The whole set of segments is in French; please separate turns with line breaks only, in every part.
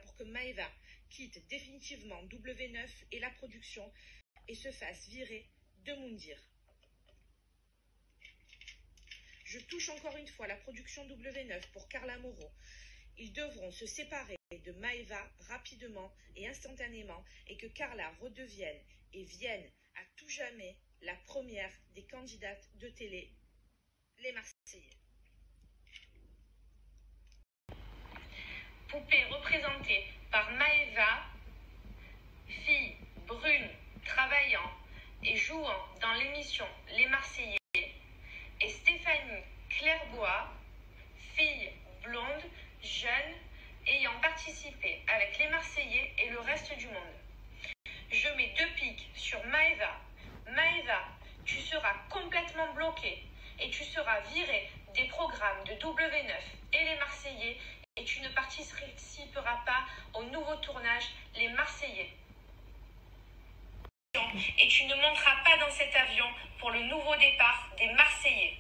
pour que Maëva quitte définitivement W9 et la production et se fasse virer de Moundir. Je touche encore une fois la production W9 pour Carla Moreau. Ils devront se séparer de Maëva rapidement et instantanément et que Carla redevienne et vienne à tout jamais la première des candidates de télé, les Marseillais. Poupée représentée par Maëva, fille brune, travaillant et jouant dans l'émission Les Marseillais, et Stéphanie Clairbois, fille blonde, jeune, ayant participé avec les Marseillais et le reste du monde. Je mets 2 piques sur Maëva. Maëva, tu seras complètement bloquée et tu seras virée des programmes de W9 et les Marseillais et tu ne participeras pas au nouveau tournage Les Marseillais. Et tu ne monteras pas dans cet avion pour le nouveau départ des Marseillais.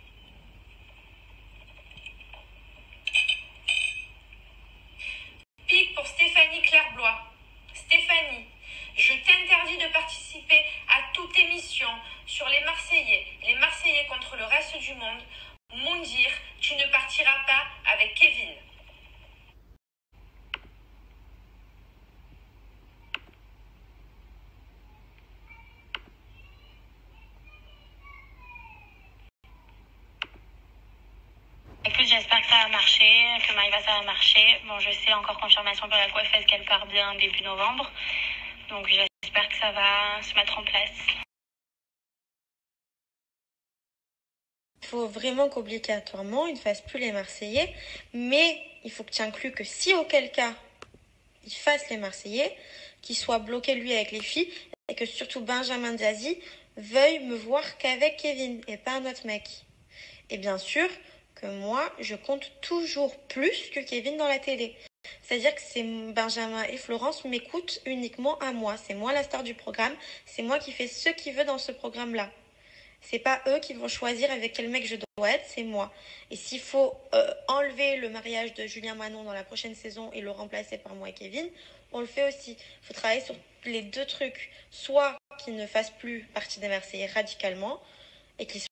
Pique pour Stéphanie Clairbois. Stéphanie, je t'interdis de participer à toute émission sur les Marseillais contre le reste du monde. Moundir, tu ne partiras pas avec Kevin.
Écoute, j'espère que ça va marcher, que Maëva ça va marcher. Bon, je sais encore confirmation par la coiffeuse qu'elle part bien début novembre. Donc j'espère que ça va se mettre en place.
Il faut vraiment qu'obligatoirement il ne fasse plus les Marseillais, mais il faut que tu inclues que si auquel cas il fasse les Marseillais, qu'il soit bloqué lui avec les filles et que surtout Benjamin Diazy veuille me voir qu'avec Kevin et pas un autre mec. Et bien sûr que moi je compte toujours plus que Kevin dans la télé. C'est-à-dire que c'est Benjamin et Florence m'écoutent uniquement à moi. C'est moi la star du programme, c'est moi qui fais ce qu'il veut dans ce programme-là. C'est pas eux qui vont choisir avec quel mec je dois être, c'est moi. Et s'il faut enlever le mariage de Julien Manon dans la prochaine saison et le remplacer par moi et Kevin, on le fait aussi. Il faut travailler sur les 2 trucs. Soit qu'ils ne fassent plus partie des Marseillais radicalement et qu'ils